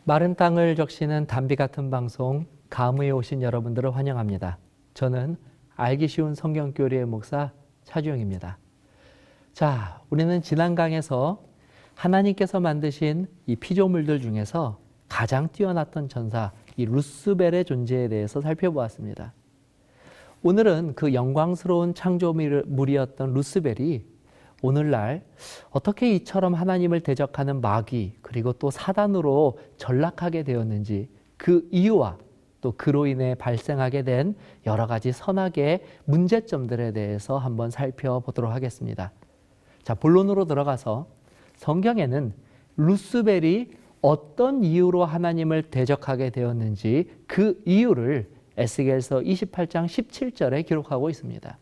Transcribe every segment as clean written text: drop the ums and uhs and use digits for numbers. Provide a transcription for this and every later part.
마른 땅을 적시는 단비 같은 방송 감의에 오신 여러분들을 환영합니다. 저는 알기 쉬운 성경교리의 목사 차주영입니다. 자, 우리는 지난 강에서 하나님께서 만드신 이 피조물들 중에서 가장 뛰어났던 전사, 이 루스벨의 존재에 대해서 살펴보았습니다. 오늘은 그 영광스러운 창조물이었던 루스벨이 오늘날 어떻게 이처럼 하나님을 대적하는 마귀 그리고 또 사단으로 전락하게 되었는지 그 이유와 또 그로 인해 발생하게 된 여러 가지 선악의 문제점들에 대해서 한번 살펴보도록 하겠습니다. 자, 본론으로 들어가서 성경에는 루스벨이 어떤 이유로 하나님을 대적하게 되었는지 그 이유를 에스겔서 28장 17절에 기록하고 있습니다.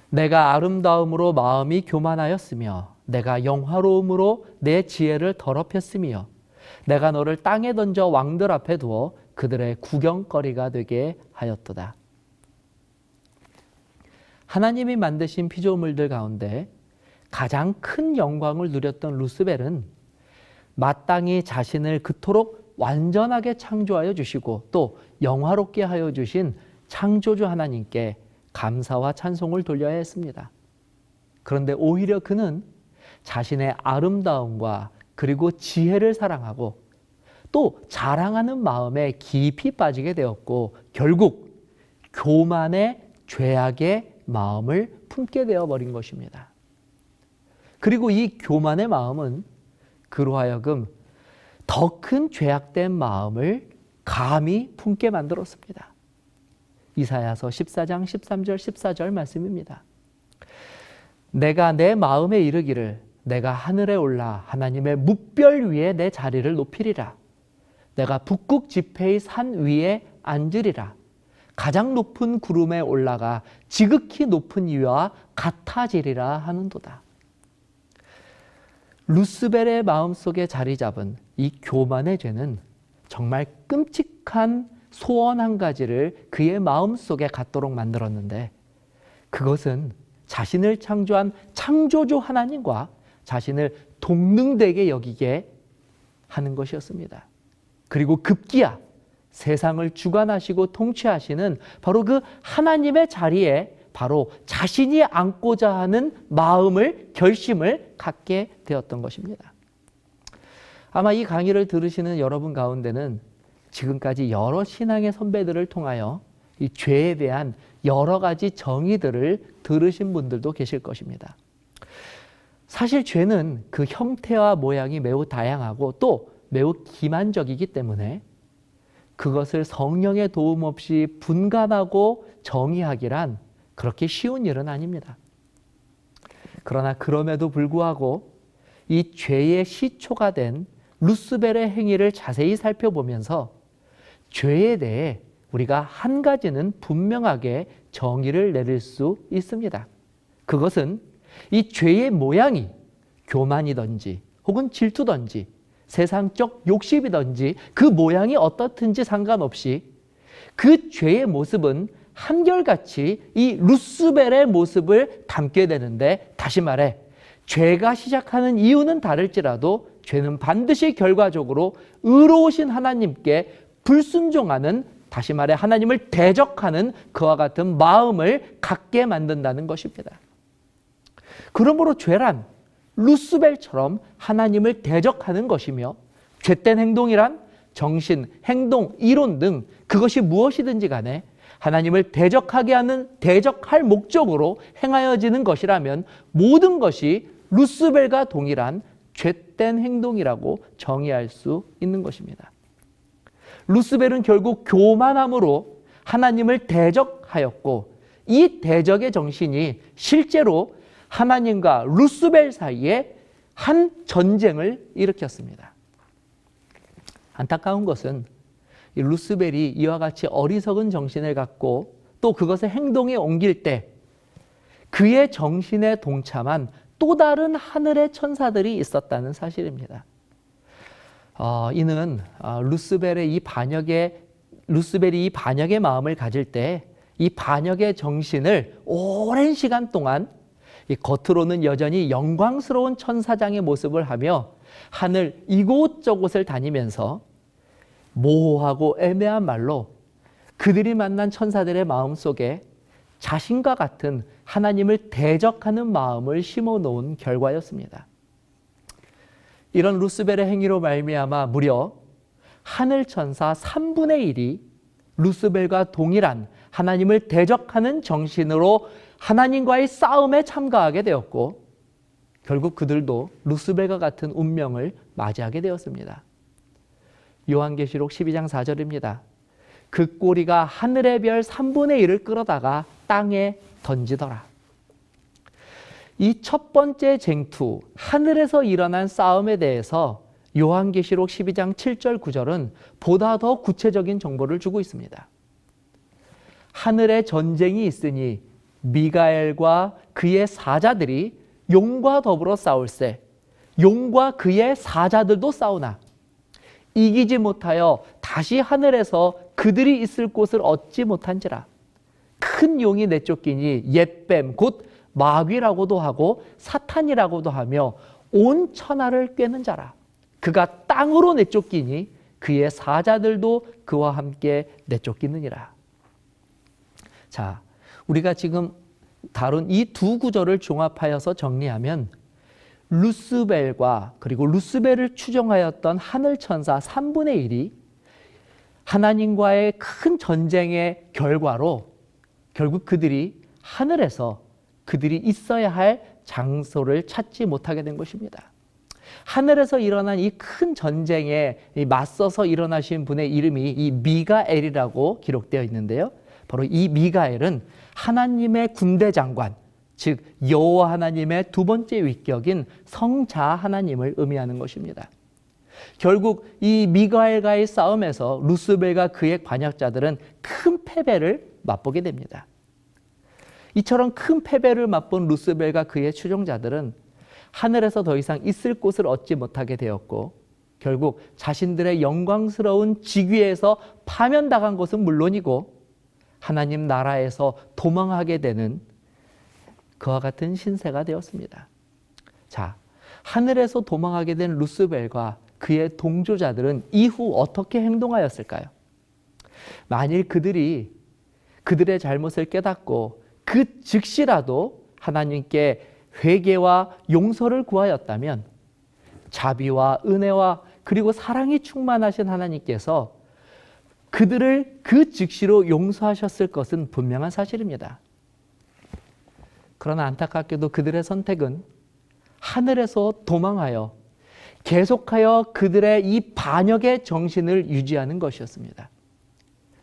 내가 아름다움으로 마음이 교만하였으며 내가 영화로움으로 내 지혜를 더럽혔으며 내가 너를 땅에 던져 왕들 앞에 두어 그들의 구경거리가 되게 하였도다. 하나님이 만드신 피조물들 가운데 가장 큰 영광을 누렸던 루스벨은 마땅히 자신을 그토록 완전하게 창조하여 주시고 또 영화롭게 하여 주신 창조주 하나님께 감사와 찬송을 돌려야 했습니다. 그런데 오히려 그는 자신의 아름다움과 그리고 지혜를 사랑하고 또 자랑하는 마음에 깊이 빠지게 되었고 결국 교만의 죄악의 마음을 품게 되어버린 것입니다. 그리고 이 교만의 마음은 그로 하여금 더 큰 죄악된 마음을 감히 품게 만들었습니다. 이사야서 14장 13절 14절 말씀입니다. 내가 내 마음에 이르기를 내가 하늘에 올라 하나님의 뭇별 위에 내 자리를 높이리라. 내가 북극 지폐의 산 위에 앉으리라. 가장 높은 구름에 올라가 지극히 높은 이와 같아지리라 하는도다. 루스벨의 마음속에 자리 잡은 이 교만의 죄는 정말 끔찍한 소원 한 가지를 그의 마음속에 갖도록 만들었는데 그것은 자신을 창조한 창조주 하나님과 자신을 동등되게 여기게 하는 것이었습니다. 그리고 급기야 세상을 주관하시고 통치하시는 바로 그 하나님의 자리에 바로 자신이 앉고자 하는 마음을, 결심을 갖게 되었던 것입니다. 아마 이 강의를 들으시는 여러분 가운데는 지금까지 여러 신앙의 선배들을 통하여 이 죄에 대한 여러 가지 정의들을 들으신 분들도 계실 것입니다. 사실 죄는 그 형태와 모양이 매우 다양하고 또 매우 기만적이기 때문에 그것을 성령의 도움 없이 분간하고 정의하기란 그렇게 쉬운 일은 아닙니다. 그러나 그럼에도 불구하고 이 죄의 시초가 된 루스벨의 행위를 자세히 살펴보면서 죄에 대해 우리가 한 가지는 분명하게 정의를 내릴 수 있습니다. 그것은 이 죄의 모양이 교만이든지 혹은 질투든지 세상적 욕심이든지 그 모양이 어떻든지 상관없이 그 죄의 모습은 한결같이 이 루스벨의 모습을 담게 되는데 다시 말해 죄가 시작하는 이유는 다를지라도 죄는 반드시 결과적으로 의로우신 하나님께 불순종하는 다시 말해 하나님을 대적하는 그와 같은 마음을 갖게 만든다는 것입니다. 그러므로 죄란 루스벨처럼 하나님을 대적하는 것이며 죄된 행동이란 정신, 행동, 이론 등 그것이 무엇이든지 간에 하나님을 대적하게 하는 대적할 목적으로 행하여지는 것이라면 모든 것이 루스벨과 동일한 죄된 행동이라고 정의할 수 있는 것입니다. 루스벨은 결국 교만함으로 하나님을 대적하였고 이 대적의 정신이 실제로 하나님과 루스벨 사이에 한 전쟁을 일으켰습니다. 안타까운 것은 이 루스벨이 이와 같이 어리석은 정신을 갖고 또 그것을 행동에 옮길 때 그의 정신에 동참한 또 다른 하늘의 천사들이 있었다는 사실입니다. 이는 루스벨이 이 반역의 마음을 가질 때 이 반역의 정신을 오랜 시간 동안 이 겉으로는 여전히 영광스러운 천사장의 모습을 하며 하늘 이곳저곳을 다니면서 모호하고 애매한 말로 그들이 만난 천사들의 마음속에 자신과 같은 하나님을 대적하는 마음을 심어놓은 결과였습니다. 이런 루스벨의 행위로 말미암아 무려 하늘 천사 3분의 1이 루스벨과 동일한 하나님을 대적하는 정신으로 하나님과의 싸움에 참가하게 되었고 결국 그들도 루스벨과 같은 운명을 맞이하게 되었습니다. 요한계시록 12장 4절입니다. 그 꼬리가 하늘의 별 3분의 1을 끌어다가 땅에 던지더라. 이 첫 번째 쟁투, 하늘에서 일어난 싸움에 대해서 요한계시록 12장 7절 9절은 보다 더 구체적인 정보를 주고 있습니다. 하늘에 전쟁이 있으니 미가엘과 그의 사자들이 용과 더불어 싸울세. 용과 그의 사자들도 싸우나 이기지 못하여 다시 하늘에서 그들이 있을 곳을 얻지 못한지라. 큰 용이 내쫓기니 옛뱀 곧 마귀라고도 하고 사탄이라고도 하며 온 천하를 꿰는 자라. 그가 땅으로 내쫓기니 그의 사자들도 그와 함께 내쫓기느니라. 자, 우리가 지금 다룬 이 두 구절을 종합하여서 정리하면 루스벨과 그리고 루스벨을 추종하였던 하늘천사 3분의 1이 하나님과의 큰 전쟁의 결과로 결국 그들이 하늘에서 그들이 있어야 할 장소를 찾지 못하게 된 것입니다. 하늘에서 일어난 이 큰 전쟁에 맞서서 일어나신 분의 이름이 이 미가엘이라고 기록되어 있는데요. 바로 이 미가엘은 하나님의 군대 장관, 즉 여호와 하나님의 두 번째 위격인 성자 하나님을 의미하는 것입니다. 결국 이 미가엘과의 싸움에서 루스벨과 그의 관역자들은 큰 패배를 맛보게 됩니다. 이처럼 큰 패배를 맛본 루스벨과 그의 추종자들은 하늘에서 더 이상 있을 곳을 얻지 못하게 되었고 결국 자신들의 영광스러운 직위에서 파면당한 것은 물론이고 하나님 나라에서 도망하게 되는 그와 같은 신세가 되었습니다. 자, 하늘에서 도망하게 된 루스벨과 그의 동조자들은 이후 어떻게 행동하였을까요? 만일 그들이 그들의 잘못을 깨닫고 그 즉시라도 하나님께 회개와 용서를 구하였다면 자비와 은혜와 그리고 사랑이 충만하신 하나님께서 그들을 그 즉시로 용서하셨을 것은 분명한 사실입니다. 그러나 안타깝게도 그들의 선택은 하늘에서 도망하여 계속하여 그들의 이 반역의 정신을 유지하는 것이었습니다.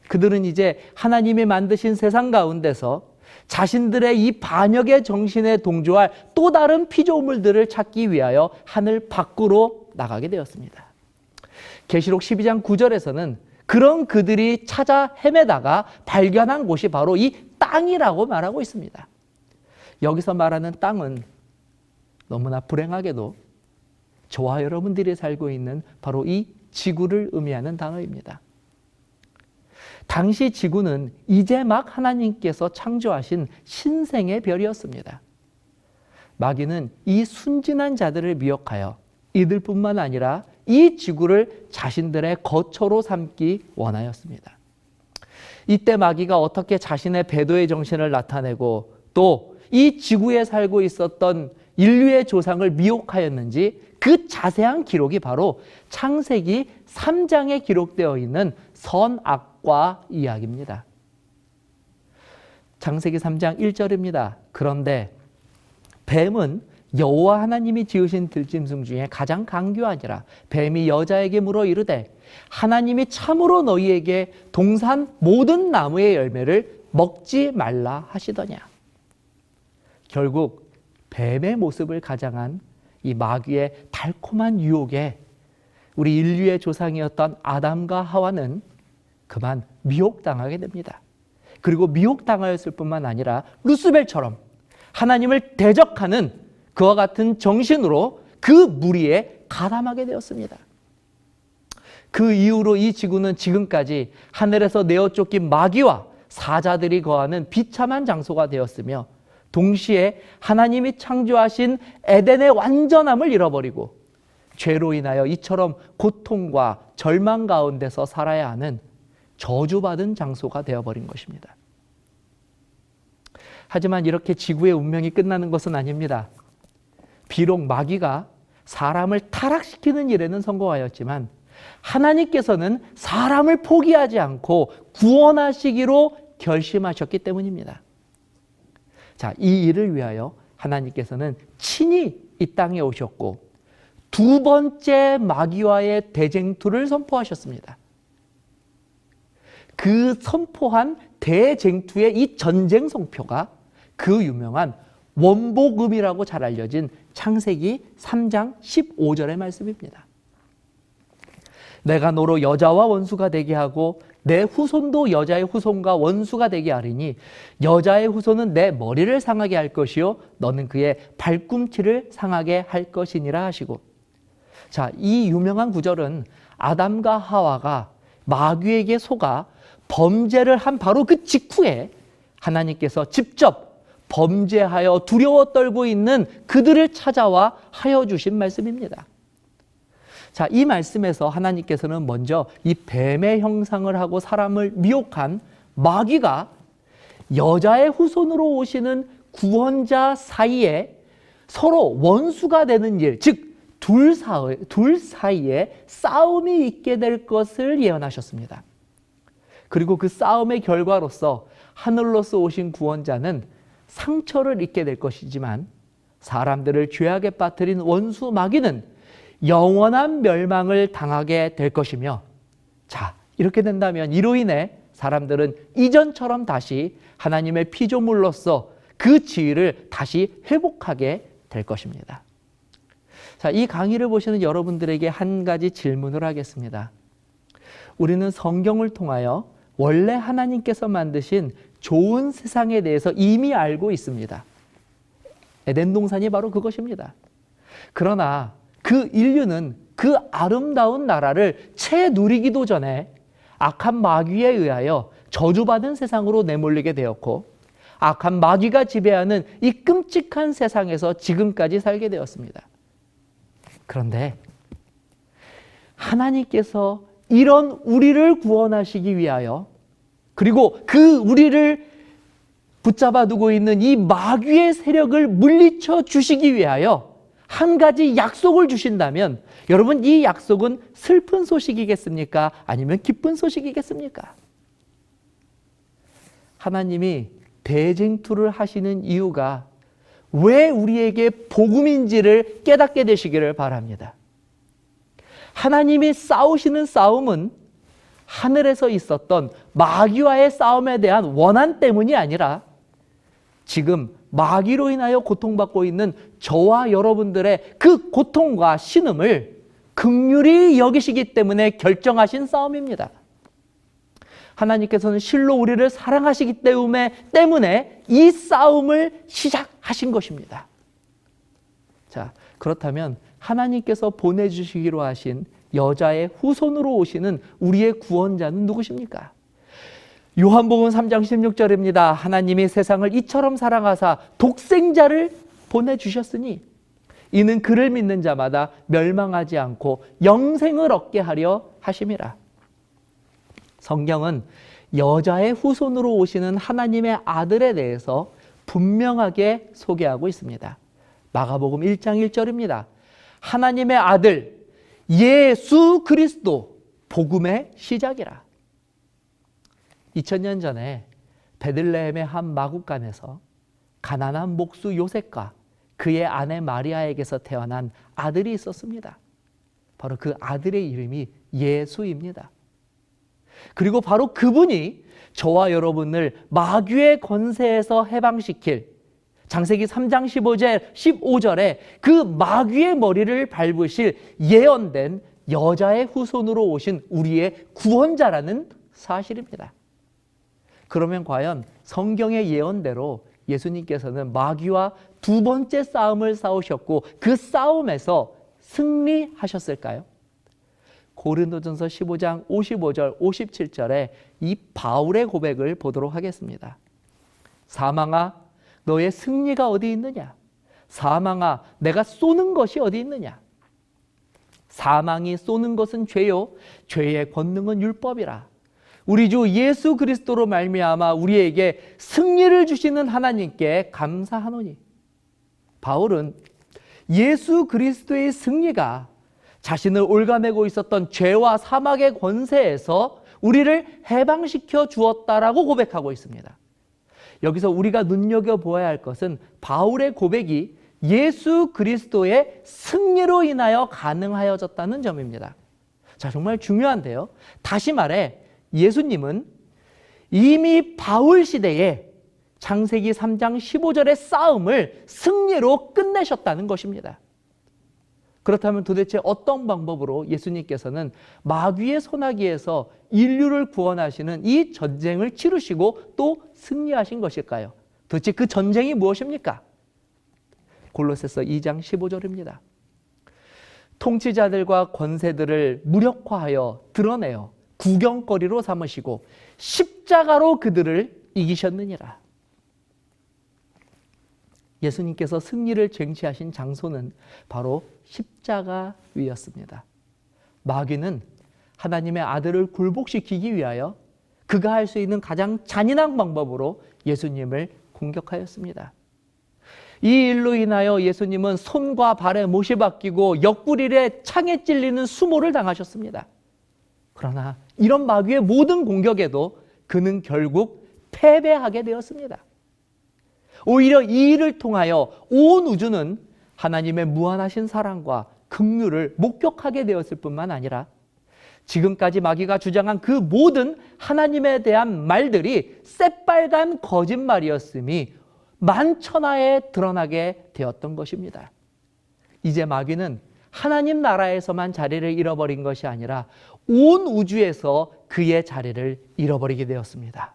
그들은 이제 하나님이 만드신 세상 가운데서 자신들의 이 반역의 정신에 동조할 또 다른 피조물들을 찾기 위하여 하늘 밖으로 나가게 되었습니다. 계시록 12장 9절에서는 그런 그들이 찾아 헤매다가 발견한 곳이 바로 이 땅이라고 말하고 있습니다. 여기서 말하는 땅은 너무나 불행하게도 저와 여러분들이 살고 있는 바로 이 지구를 의미하는 단어입니다. 당시 지구는 이제 막 하나님께서 창조하신 신생의 별이었습니다. 마귀는 이 순진한 자들을 미혹하여 이들뿐만 아니라 이 지구를 자신들의 거처로 삼기 원하였습니다. 이때 마귀가 어떻게 자신의 배도의 정신을 나타내고 또 이 지구에 살고 있었던 인류의 조상을 미혹하였는지 그 자세한 기록이 바로 창세기 3장에 기록되어 있는 선악과 이야기입니다. 창세기 3장 1절입니다. 그런데 뱀은 여호와 하나님이 지으신 들짐승 중에 가장 강교하니라. 뱀이 여자에게 물어 이르되 하나님이 참으로 너희에게 동산 모든 나무의 열매를 먹지 말라 하시더냐. 결국 뱀의 모습을 가장한 이 마귀의 달콤한 유혹에 우리 인류의 조상이었던 아담과 하와는 그만 미혹당하게 됩니다. 그리고 미혹당하였을 뿐만 아니라 루스벨처럼 하나님을 대적하는 그와 같은 정신으로 그 무리에 가담하게 되었습니다. 그 이후로 이 지구는 지금까지 하늘에서 내어 쫓긴 마귀와 사자들이 거하는 비참한 장소가 되었으며 동시에 하나님이 창조하신 에덴의 완전함을 잃어버리고 죄로 인하여 이처럼 고통과 절망 가운데서 살아야 하는 저주받은 장소가 되어버린 것입니다. 하지만 이렇게 지구의 운명이 끝나는 것은 아닙니다. 비록 마귀가 사람을 타락시키는 일에는 성공하였지만 하나님께서는 사람을 포기하지 않고 구원하시기로 결심하셨기 때문입니다. 자, 이 일을 위하여 하나님께서는 친히 이 땅에 오셨고 두 번째 마귀와의 대쟁투를 선포하셨습니다. 그 선포한 대쟁투의 이 전쟁 성표가 그 유명한 원복음이라고 잘 알려진 창세기 3장 15절의 말씀입니다. 내가 너로 여자와 원수가 되게 하고 내 후손도 여자의 후손과 원수가 되게 하리니 여자의 후손은 내 머리를 상하게 할 것이요 너는 그의 발꿈치를 상하게 할 것이니라 하시고, 자, 이 유명한 구절은 아담과 하와가 마귀에게 속아 범죄를 한 바로 그 직후에 하나님께서 직접 범죄하여 두려워 떨고 있는 그들을 찾아와 하여 주신 말씀입니다. 자, 이 말씀에서 하나님께서는 먼저 이 뱀의 형상을 하고 사람을 미혹한 마귀가 여자의 후손으로 오시는 구원자 사이에 서로 원수가 되는 일, 즉 둘 사이에 싸움이 있게 될 것을 예언하셨습니다. 그리고 그 싸움의 결과로서 하늘로서 오신 구원자는 상처를 입게 될 것이지만 사람들을 죄악에 빠뜨린 원수 마귀는 영원한 멸망을 당하게 될 것이며, 자, 이렇게 된다면 이로 인해 사람들은 이전처럼 다시 하나님의 피조물로서 그 지위를 다시 회복하게 될 것입니다. 자, 이 강의를 보시는 여러분들에게 한 가지 질문을 하겠습니다. 우리는 성경을 통하여 원래 하나님께서 만드신 좋은 세상에 대해서 이미 알고 있습니다. 에덴 동산이 바로 그것입니다. 그러나 그 인류는 그 아름다운 나라를 채 누리기도 전에 악한 마귀에 의하여 저주받은 세상으로 내몰리게 되었고 악한 마귀가 지배하는 이 끔찍한 세상에서 지금까지 살게 되었습니다. 그런데 하나님께서 이런 우리를 구원하시기 위하여, 그리고 그 우리를 붙잡아 두고 있는 이 마귀의 세력을 물리쳐 주시기 위하여 한 가지 약속을 주신다면, 여러분, 이 약속은 슬픈 소식이겠습니까? 아니면 기쁜 소식이겠습니까? 하나님이 대쟁투를 하시는 이유가 왜 우리에게 복음인지를 깨닫게 되시기를 바랍니다. 하나님이 싸우시는 싸움은 하늘에서 있었던 마귀와의 싸움에 대한 원한 때문이 아니라 지금 마귀로 인하여 고통받고 있는 저와 여러분들의 그 고통과 신음을 긍휼히 여기시기 때문에 결정하신 싸움입니다. 하나님께서는 실로 우리를 사랑하시기 때문에 이 싸움을 시작하신 것입니다. 자, 그렇다면 하나님께서 보내주시기로 하신 여자의 후손으로 오시는 우리의 구원자는 누구십니까? 요한복음 3장 16절입니다. 하나님이 세상을 이처럼 사랑하사 독생자를 보내주셨으니 이는 그를 믿는 자마다 멸망하지 않고 영생을 얻게 하려 하심이라. 성경은 여자의 후손으로 오시는 하나님의 아들에 대해서 분명하게 소개하고 있습니다. 마가복음 1장 1절입니다. 하나님의 아들 예수 그리스도, 복음의 시작이라. 2000년 전에 베들레헴의 한 마구간에서 가난한 목수 요셉과 그의 아내 마리아에게서 태어난 아들이 있었습니다. 바로 그 아들의 이름이 예수입니다. 그리고 바로 그분이 저와 여러분을 마귀의 권세에서 해방시킬, 창세기 3장 15절에 그 마귀의 머리를 밟으실 예언된 여자의 후손으로 오신 우리의 구원자라는 사실입니다. 그러면 과연 성경의 예언대로 예수님께서는 마귀와 두 번째 싸움을 싸우셨고 그 싸움에서 승리하셨을까요? 고린도전서 15장 55절 57절에 이 바울의 고백을 보도록 하겠습니다. 사망아 너의 승리가 어디 있느냐? 사망아, 내가 쏘는 것이 어디 있느냐? 사망이 쏘는 것은 죄요, 죄의 권능은 율법이라. 우리 주 예수 그리스도로 말미암아 우리에게 승리를 주시는 하나님께 감사하노니. 바울은 예수 그리스도의 승리가 자신을 올가매고 있었던 죄와 사망의 권세에서 우리를 해방시켜 주었다라고 고백하고 있습니다. 여기서 우리가 눈여겨보아야 할 것은 바울의 고백이 예수 그리스도의 승리로 인하여 가능하여졌다는 점입니다. 자, 정말 중요한데요. 다시 말해 예수님은 이미 바울 시대에 창세기 3장 15절의 싸움을 승리로 끝내셨다는 것입니다. 그렇다면 도대체 어떤 방법으로 예수님께서는 마귀의 소나기에서 인류를 구원하시는 이 전쟁을 치르시고 또 승리하신 것일까요? 도대체 그 전쟁이 무엇입니까? 골로새서 2장 15절입니다. 통치자들과 권세들을 무력화하여 드러내어 구경거리로 삼으시고 십자가로 그들을 이기셨느니라. 예수님께서 승리를 쟁취하신 장소는 바로 십자가 위였습니다. 마귀는 하나님의 아들을 굴복시키기 위하여 그가 할 수 있는 가장 잔인한 방법으로 예수님을 공격하였습니다. 이 일로 인하여 예수님은 손과 발에 못이 박히고 옆구리에 창에 찔리는 수모를 당하셨습니다. 그러나 이런 마귀의 모든 공격에도 그는 결국 패배하게 되었습니다. 오히려 이 일을 통하여 온 우주는 하나님의 무한하신 사랑과 긍휼을 목격하게 되었을 뿐만 아니라 지금까지 마귀가 주장한 그 모든 하나님에 대한 말들이 새빨간 거짓말이었음이 만천하에 드러나게 되었던 것입니다. 이제 마귀는 하나님 나라에서만 자리를 잃어버린 것이 아니라 온 우주에서 그의 자리를 잃어버리게 되었습니다.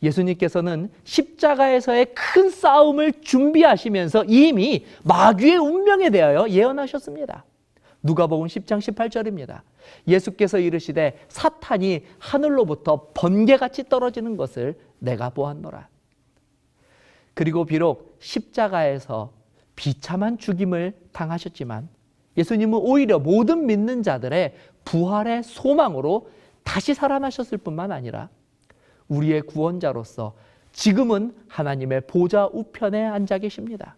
예수님께서는 십자가에서의 큰 싸움을 준비하시면서 이미 마귀의 운명에 대하여 예언하셨습니다. 누가복음 10장 18절입니다. 예수께서 이르시되 사탄이 하늘로부터 번개같이 떨어지는 것을 내가 보았노라. 그리고 비록 십자가에서 비참한 죽임을 당하셨지만 예수님은 오히려 모든 믿는 자들의 부활의 소망으로 다시 살아나셨을 뿐만 아니라 우리의 구원자로서 지금은 하나님의 보좌 우편에 앉아 계십니다.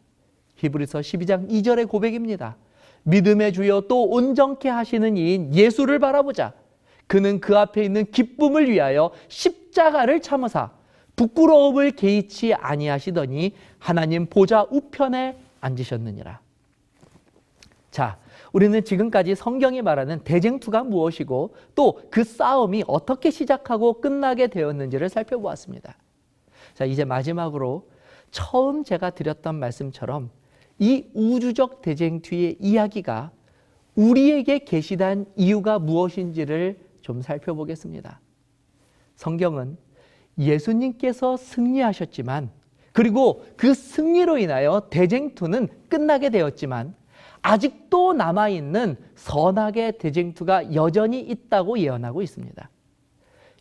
히브리서 12장 2절의 고백입니다. 믿음의 주여 또 온전케 하시는 이인 예수를 바라보자. 그는 그 앞에 있는 기쁨을 위하여 십자가를 참으사 부끄러움을 개의치 아니하시더니 하나님 보좌 우편에 앉으셨느니라. 자, 우리는 지금까지 성경이 말하는 대쟁투가 무엇이고 또 그 싸움이 어떻게 시작하고 끝나게 되었는지를 살펴보았습니다. 자, 이제 마지막으로 처음 제가 드렸던 말씀처럼 이 우주적 대쟁투의 이야기가 우리에게 계시된 이유가 무엇인지를 좀 살펴보겠습니다. 성경은 예수님께서 승리하셨지만 그리고 그 승리로 인하여 대쟁투는 끝나게 되었지만 아직도 남아있는 선악의 대쟁투가 여전히 있다고 예언하고 있습니다.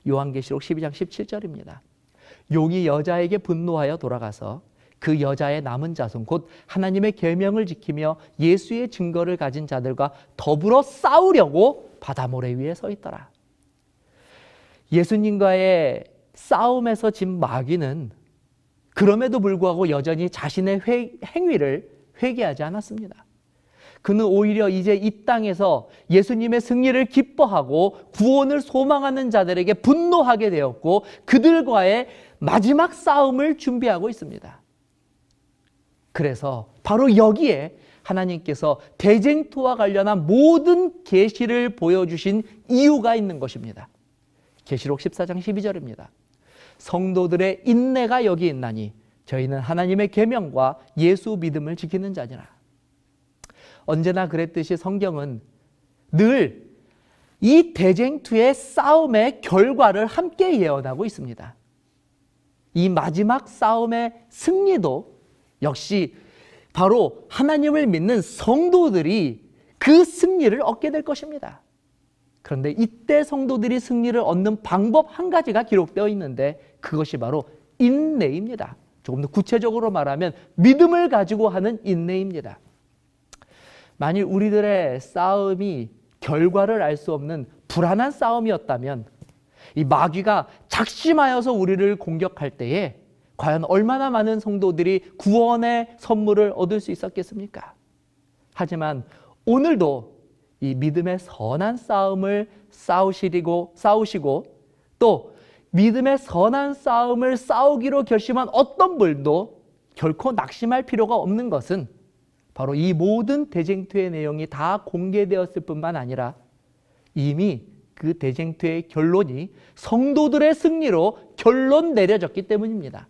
요한계시록 12장 17절입니다. 용이 여자에게 분노하여 돌아가서 그 여자의 남은 자손 곧 하나님의 계명을 지키며 예수의 증거를 가진 자들과 더불어 싸우려고 바다 모래 위에 서 있더라. 예수님과의 싸움에서 진 마귀는 그럼에도 불구하고 여전히 자신의 행위를 회개하지 않았습니다. 그는 오히려 이제 이 땅에서 예수님의 승리를 기뻐하고 구원을 소망하는 자들에게 분노하게 되었고 그들과의 마지막 싸움을 준비하고 있습니다. 그래서 바로 여기에 하나님께서 대쟁투와 관련한 모든 계시를 보여주신 이유가 있는 것입니다. 계시록 14장 12절입니다. 성도들의 인내가 여기 있나니 저희는 하나님의 계명과 예수 믿음을 지키는 자니라. 언제나 그랬듯이 성경은 늘 이 대쟁투의 싸움의 결과를 함께 예언하고 있습니다. 이 마지막 싸움의 승리도 역시 바로 하나님을 믿는 성도들이 그 승리를 얻게 될 것입니다. 그런데 이때 성도들이 승리를 얻는 방법 한 가지가 기록되어 있는데 그것이 바로 인내입니다. 조금 더 구체적으로 말하면 믿음을 가지고 하는 인내입니다. 만일 우리들의 싸움이 결과를 알 수 없는 불안한 싸움이었다면 이 마귀가 작심하여서 우리를 공격할 때에 과연 얼마나 많은 성도들이 구원의 선물을 얻을 수 있었겠습니까? 하지만 오늘도 이 믿음의 선한 싸움을 싸우시고 또 믿음의 선한 싸움을 싸우기로 결심한 어떤 분도 결코 낙심할 필요가 없는 것은 바로 이 모든 대쟁투의 내용이 다 공개되었을 뿐만 아니라 이미 그 대쟁투의 결론이 성도들의 승리로 결론 내려졌기 때문입니다.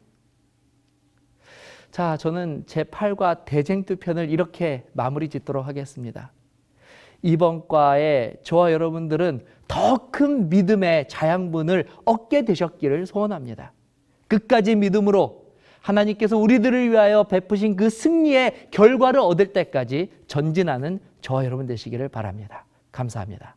자, 저는 제8과 대쟁투 편을 이렇게 마무리 짓도록 하겠습니다. 이번 과에 저와 여러분들은 더 큰 믿음의 자양분을 얻게 되셨기를 소원합니다. 끝까지 믿음으로 하나님께서 우리들을 위하여 베푸신 그 승리의 결과를 얻을 때까지 전진하는 저와 여러분 되시기를 바랍니다. 감사합니다.